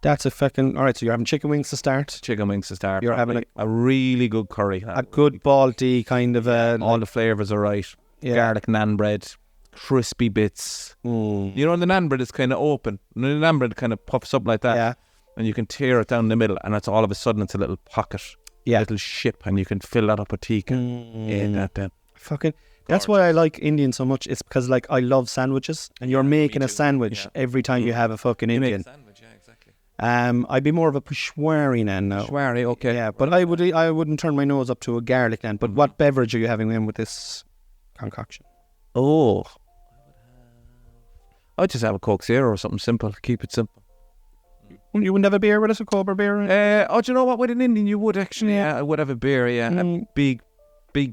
That's a fucking... Alright, so you're having chicken wings to start? Chicken wings to start. You're having a really good curry. A good balti kind of... all the flavours are right. Yeah. Garlic naan bread, crispy bits. You know, the naan bread is kind of open. The naan bread kind of puffs up like that. Yeah. And you can tear it down the middle, and it's all of a sudden it's a little pocket, little ship, and you can fill that up with tikka in that then. Fucking, that's why I like Indian so much. It's because like I love sandwiches, and you're making a sandwich every time you have a fucking Indian. Make a sandwich, exactly. I'd be more of a peshwari naan now. Peshwari, okay. Yeah, but I wouldn't turn my nose up to a garlic naan. But what beverage are you having then with this concoction? Oh, I'd just have a Coke Zero or something simple. Keep it simple. You wouldn't have a beer with us, a Cobra beer? Do you know what? With an Indian, you would actually. Yeah, I would have a beer. Yeah, a big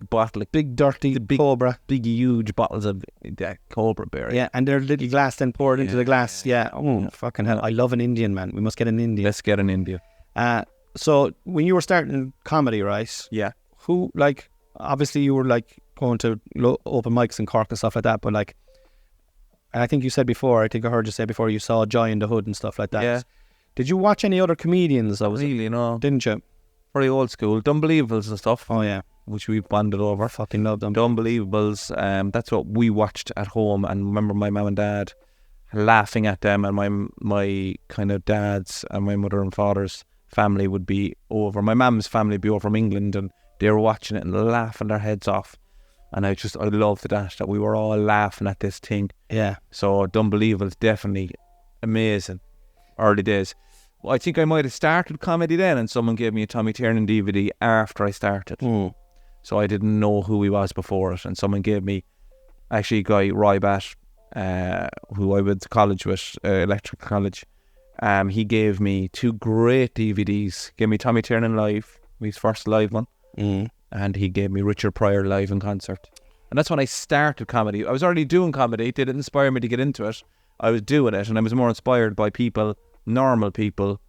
bottle, like big dirty Cobra, big huge bottles of Cobra beer. Yeah, and they're little glass then poured into the glass. Yeah. Oh, fucking hell! I love an Indian, man. We must get an Indian. Let's get an Indian. So when you were starting comedy, right? Yeah. Who, like, obviously you were like going to open mics in Cork and stuff like that, but like, and I think you said before, I think I heard you say before, you saw Joy in the Hood and stuff like that. Yeah. Did you watch any other comedians? Really, no. Didn't you? Very old school. Unbelievables and stuff. Oh, yeah. Which we've bonded over. Fucking love them. Unbelievables. That's what we watched at home. And remember my mum and dad laughing at them. And my kind of dad's and my mother and father's family would be over. My mum's family would be over from England. And they were watching it and laughing their heads off. And I loved that we were all laughing at this thing. Yeah. So Unbelievables, definitely amazing. Early days. Well, I think I might have started comedy then, and someone gave me a Tommy Tiernan DVD after I started. So I didn't know who he was before it, and someone gave me, actually, a guy, Roy Batt, who I went to college with, Electrical College. He gave me 2 great DVDs. Gave me Tommy Tiernan live, his first live one, and he gave me Richard Pryor live in concert. And that's when I started comedy. I was already doing comedy. It didn't inspire me to get into it. I was doing it, and I was more inspired by people, normal people,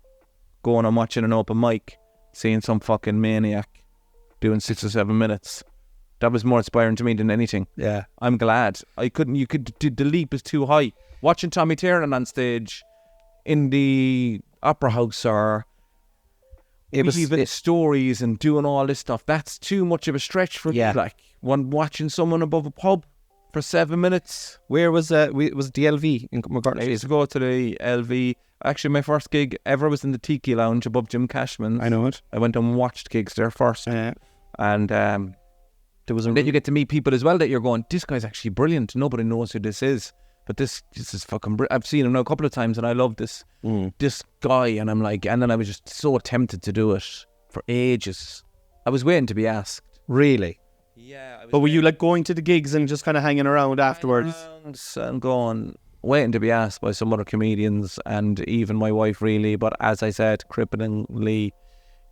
going and watching an open mic, seeing some fucking maniac doing 6 or 7 minutes. That was more inspiring to me than anything. Yeah. I'm glad. The leap is too high. Watching Tommy Tiernan on stage in the opera house or weaving stories and doing all this stuff, that's too much of a stretch for me. Like watching someone above a pub for 7 minutes. Where was was the LV in McCartney? I used to go to the LV. Actually, my first gig ever was in the Tiki Lounge above Jim Cashman's. I know it. I went and watched gigs there first. And there was then you get to meet people as well that you're going, this guy's actually brilliant. Nobody knows who this is. But this is fucking brilliant. I've seen him now a couple of times and I love this guy. And I'm like, and then I was just so tempted to do it for ages. I was waiting to be asked. Really? Yeah. But were you like going to the gigs and just kind of hanging around afterwards? And going, waiting to be asked by some other comedians and even my wife really. But as I said, cripplingly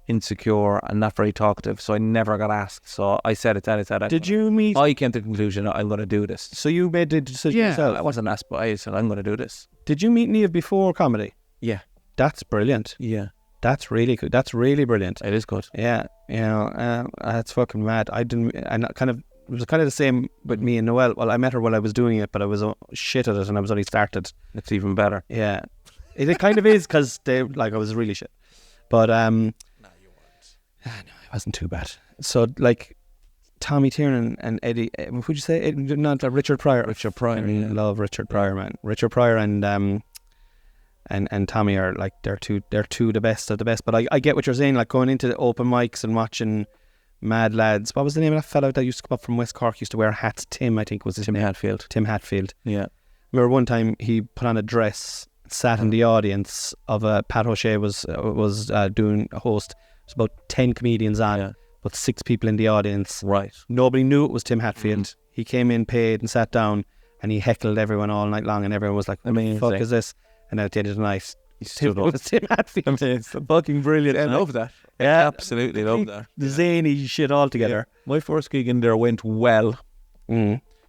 insecure and not very talkative, so I never got asked. So I said it. Did you meet? I came to the conclusion I'm going to do this. So you made the decision yourself? I wasn't asked, but I said I'm going to do this. Did you meet Niamh before comedy? Yeah. That's brilliant. Yeah. That's really good. That's really brilliant. It is good. Yeah. You know, that's fucking mad. It was kind of the same with me and Noelle. Well, I met her while I was doing it, but I was shit at it and I was only started. It's even better. Yeah. It kind of is because I was really shit. But no, you weren't. No, it wasn't too bad. So like Tommy Tiernan and Eddie, who'd you say? Not Richard Pryor. Richard Pryor. I really love Richard Pryor, man. Richard Pryor and Tommy are like they're two the best of the best. But I get what you're saying, like going into the open mics and watching Mad Lads. What was the name of that fellow that used to come up from West Cork? Used to wear hats. Tim, I think was his Tim name. Hatfield. Tim Hatfield. Yeah. Remember one time he put on a dress, sat in the audience of Pat O'Shea was doing a host. There's about 10 comedians on, but 6 people in the audience. Right. Nobody knew it was Tim Hatfield. He came in, paid, and sat down, and he heckled everyone all night long, and everyone was like, "What the fuck is this?" And then at the end of the night, it was Tim Hatfield. It's fucking brilliant. I love that. Yeah, absolutely love that. The zany shit all together. Yeah. My first gig in there went well.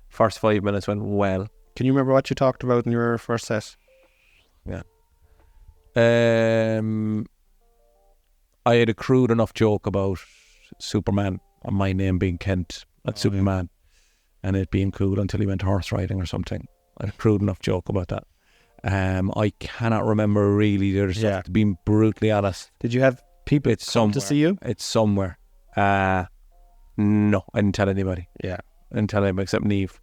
First 5 minutes went well. Can you remember what you talked about in your first set? Yeah. I had a crude enough joke about Superman and my name being Kent. That's Superman. And it being cool until he went horse riding or something. I had a crude enough joke about that. I cannot remember really. There's being brutally honest. Did you have people come to see you? It's somewhere. No, I didn't tell anybody. Yeah. I didn't tell anybody except Niamh.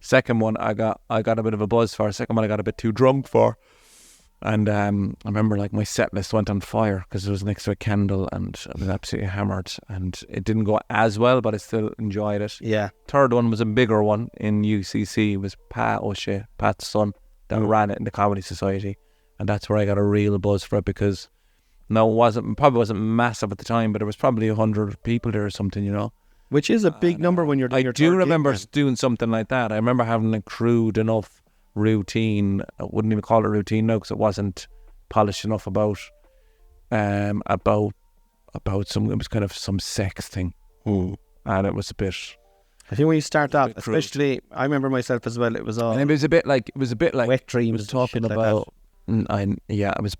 Second one I got a bit of a buzz for. Second one I got a bit too drunk for. And I remember like my set list went on fire because it was next to a candle and I was absolutely hammered and it didn't go as well, but I still enjoyed it. Yeah. Third one was a bigger one in UCC. It was Pat O'Shea, Pat's son, that ran it in the Comedy Society, and that's where I got a real buzz for it because probably wasn't massive at the time, but there was probably 100 people there or something, you know. Which is a big number when you're doing your do remember doing something like that. I remember having a crude enough routine. I wouldn't even call it routine now because it wasn't polished enough about some. It was kind of some sex thing, and it was a bit. I think when you start out, especially, I remember myself as well. It was all. And it was a bit like wet dreams. Was talking about. It was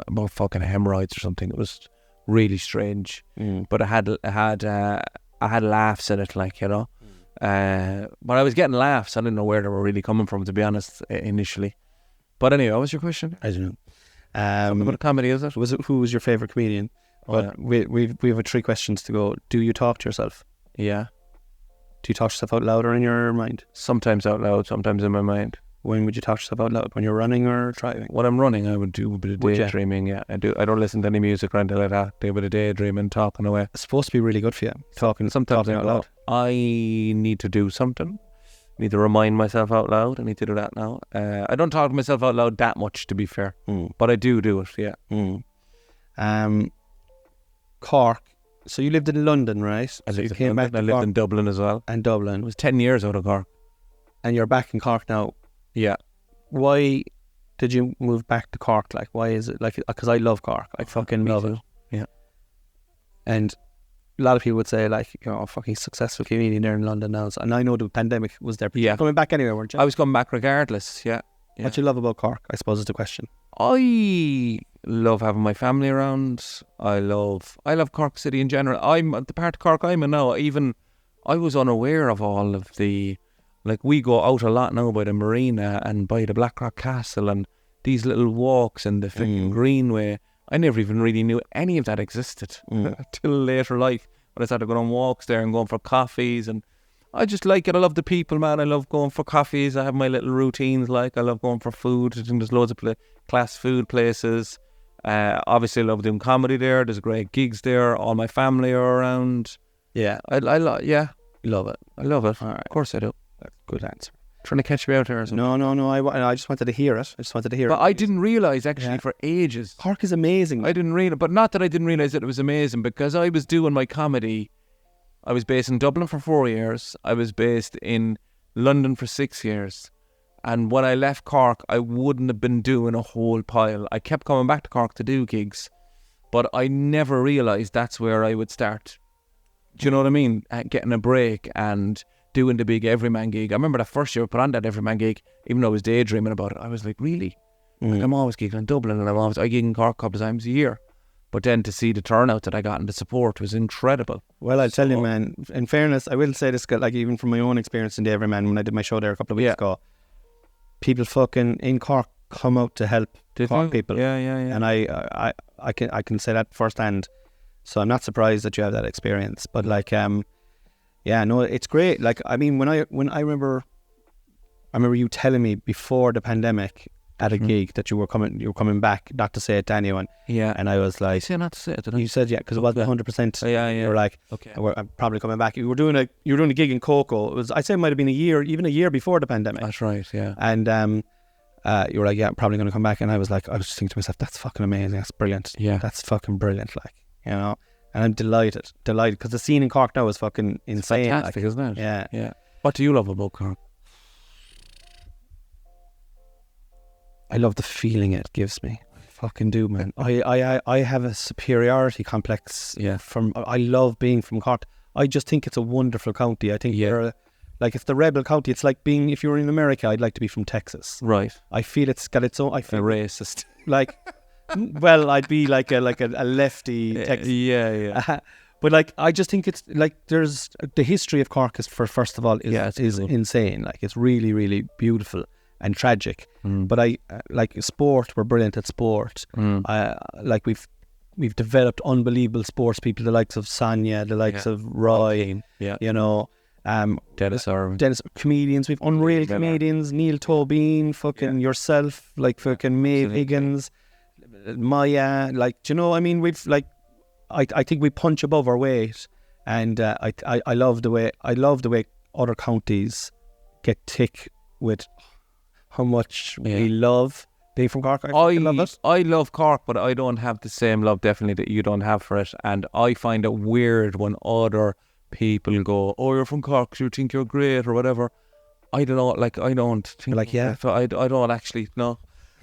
about fucking hemorrhoids or something. It was really strange, but I had laughs in it, like, you know. But I was getting laughs. I didn't know where they were really coming from, to be honest, initially. But anyway, what was your question? I don't know. What comedy is it? Who was your favourite comedian? We have 3 questions to go. Do you talk to yourself? Yeah. Do you talk to yourself out loud or in your mind? Sometimes out loud, sometimes in my mind. When would you talk to yourself out loud? When you're running or driving? When I'm running, I would do a bit of daydreaming. Yeah, I do. I don't listen to any music or anything like that. Do a bit of daydreaming, talking away. It's supposed to be really good for you. Talking out loud. I need to do something. I need to remind myself out loud. I need to do that now. I don't talk to myself out loud that much, to be fair. But I do it. Yeah. Cork. So you lived in London, right? I lived in Dublin as well. And Dublin. It was 10 years out of Cork. And you're back in Cork now. Yeah. Why did you move back to Cork? Like, why is it like? Because I love Cork. I fucking love it. Yeah. And a lot of people would say, like, you know, a fucking successful comedian there in London now. And I know the pandemic was there. But you were coming back anyway, weren't you? I was coming back regardless. Yeah. What you love about Cork, I suppose, is the question. I love having my family around. I love Cork City in general. I'm the part of Cork I'm in now. Even I was unaware of all of the, like we go out a lot now by the marina and by the Blackrock Castle and these little walks and the fucking Greenway. I never even really knew any of that existed till later life when I started going on walks there and going for coffees, and I just like it. I love the people, man. I love going for coffees. I have my little routines. Like I love going for food. I think there's loads of class food places. Obviously, I love doing comedy there. There's great gigs there. All my family are around. Yeah, I love it. I love it. All right. Of course I do. That's a good answer. Trying to catch me out here or something. No. I just wanted to hear it. But I didn't realise actually for ages. Cork is amazing. I didn't realize, but not that I didn't realise that it was amazing, because I was doing my comedy. I was based in Dublin for 4 years. I was based in London for 6 years. And when I left Cork, I wouldn't have been doing a whole pile. I kept coming back to Cork to do gigs, but I never realised that's where I would start. Do you know what I mean? Getting a break and doing the big Everyman gig. I remember that first year I put on that Everyman gig, even though I was daydreaming about it. I was like, really? Like, I'm always gigging in Dublin, and I gig in Cork a couple of times a year. But then to see the turnout that I got and the support was incredible. Well, I'll tell you, man, in fairness, I will say this, like even from my own experience in the Everyman, when I did my show there a couple of weeks ago, people fucking in Cork come out to help Cork people. Yeah. And I can say that firsthand. So I'm not surprised that you have that experience. But like, it's great. Like, I mean, when I remember you telling me before the pandemic at a gig that you were coming back, not to say it to anyone. Yeah. And I was like, you say not to say it, didn't I? You said because it wasn't 100%. Yeah. You were like, okay, I'm probably coming back. You were doing a gig in Coco. It was, I'd say it might have been even a year before the pandemic. That's right. Yeah. And you were like, yeah, I'm probably going to come back. And I was just thinking to myself, that's fucking amazing. That's brilliant. Yeah. That's fucking brilliant. Like, you know. And I'm delighted because the scene in Cork now is fucking insane. It's fantastic, isn't it? Yeah. What do you love about Cork? I love the feeling it gives me. I fucking do, man. I have a superiority complex. Yeah. I love being from Cork. I just think it's a wonderful county. I think it's the rebel county. It's like being, if you were in America, I'd like to be from Texas. Right. I feel it's got its own. I feel racist. Like, well, I'd be like a lefty Texas. Yeah. But like, I just think it's like there's the history of Cork is first of all is insane. Like, it's really, really beautiful and tragic. But I like sport. We're brilliant at sport. Like we've developed unbelievable sports people, the likes of Sonia, the likes of Roy. You know, Dennis comedians. We've unreal comedians. Neil Tobin, fucking yourself, like fucking Maeve Higgins, Maya. Like, do you know? I mean, we've like, I think we punch above our weight, and I love the way other counties get tick with how much we love being from Cork. I love it. I love Cork, but I don't have the same love, definitely, that you don't have for it. And I find it weird when other people go, "Oh, you're from Cork, so you think you're great," or whatever. I don't know. Like, I don't think. Like, yeah. I don't actually. No.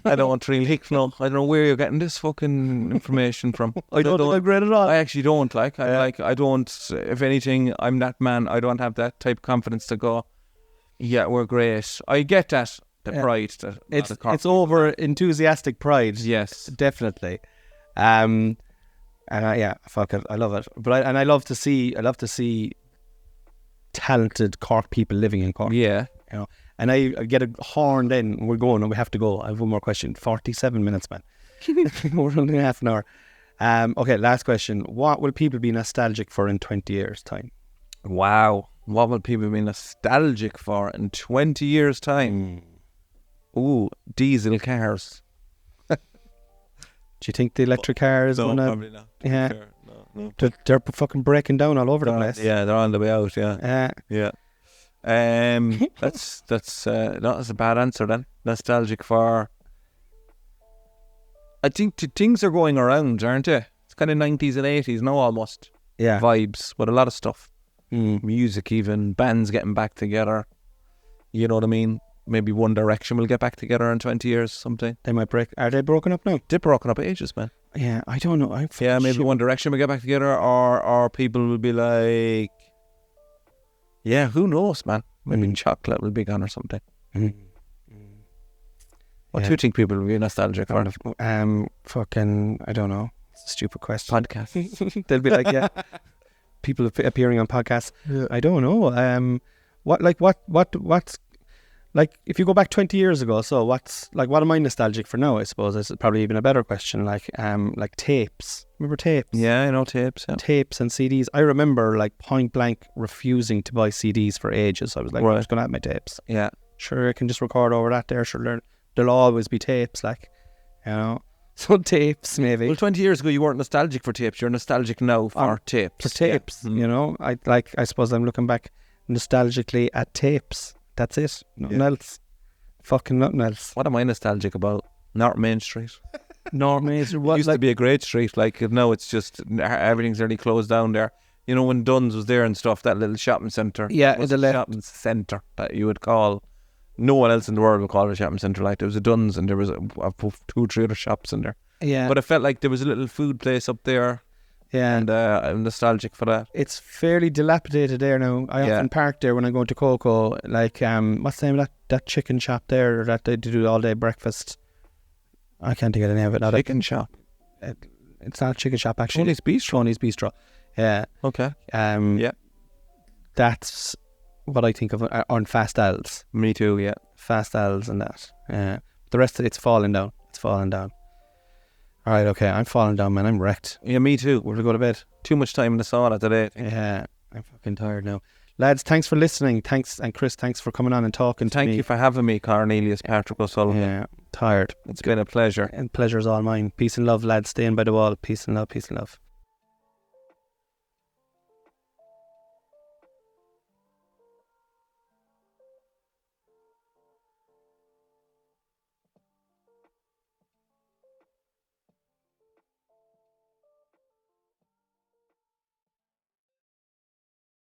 I don't really know. I don't know where you're getting this fucking information from. I don't think I'm great at all. I actually don't. I don't. If anything, I'm that man. I don't have that type of confidence to go, yeah, we're great. I get that. The pride. It's over enthusiastic pride. Yes, definitely. Fuck it. I love it. But I love to see talented Cork people living in Cork. Yeah, you know. And I get a horn. Then we're going, and we have to go. I have one more question. 47 minutes, man. We're only half an hour. Okay, last question. What will people be nostalgic for in 20 years' time? Wow. What will people be nostalgic for in 20 years' time? Ooh, diesel cars. Do you think the electric cars? No, probably not. Yeah. No. They're fucking breaking down all over the place. Yeah, they're on the way out. Yeah. That's a bad answer then. Nostalgic for. I think things are going around, aren't they? It's kind of 90s and 80s now almost. Yeah. Vibes with a lot of stuff. Music, even bands getting back together. You know what I mean? Maybe One Direction will get back together in 20 years sometime. They might break. Are they broken up now? They're broken up ages, man. Yeah, I don't know. Maybe One Direction will get back together, or people will be like, yeah, who knows, man? Maybe Chocolate will be gone or something. What do you think people will be nostalgic for? Fucking, I don't know. It's a stupid question. Podcast. They'll be like, yeah. people appearing on podcasts. Yeah. I don't know. What's like if you go back 20 years ago? So what am I nostalgic for now? I suppose is probably even a better question. Like tapes. Remember tapes? Yeah, I know tapes. Yeah. Tapes and CDs. I remember like point blank refusing to buy CDs for ages. I was like, I'm just gonna have my tapes. Yeah. Sure, I can just record over that there. Sure, there'll always be tapes. Like, you know. So tapes, maybe. Well, 20 years ago, you weren't nostalgic for tapes. You're nostalgic now for tapes. For tapes, you know. I suppose I'm looking back nostalgically at tapes. That's it. Nothing else. Fucking nothing else. What am I nostalgic about? North Main Street. North Main Street. What, It used to be a great street. Like now, it's just everything's nearly closed down there. You know, when Dunn's was there and stuff, that little shopping centre. Yeah, was the a shopping centre that you would call. No one else in the world would call it a shopping centre. Like there was a Dunn's and there was 2-3 other shops in there. Yeah. But it felt like there was a little food place up there. Yeah. And I'm nostalgic for that. It's fairly dilapidated there now. I often park there when I go to Coco. Like, what's the name of that chicken shop there that they do all day breakfast? I can't think of the name of it. Chicken shop? It's not a chicken shop, actually. Tony's Bistro. Tony's Bistro. Yeah. Okay. Yeah. That's what I think of on Fast Al's. Me too, yeah. Fast Al's and that. Yeah. The rest of it's falling down. It's falling down. All right, okay. I'm falling down, man. I'm wrecked. Yeah, me too. We're to go to bed. Too much time in the sauna today. Yeah. I'm fucking tired now. Lads, thanks for listening. Thanks, and Chris, thanks for coming on and talking to me. Thank you for having me, Cornelius Patrick O'Sullivan. Yeah, tired. It's been a pleasure. And pleasure's all mine. Peace and love, lads. Staying by the wall. Peace and love, peace and love.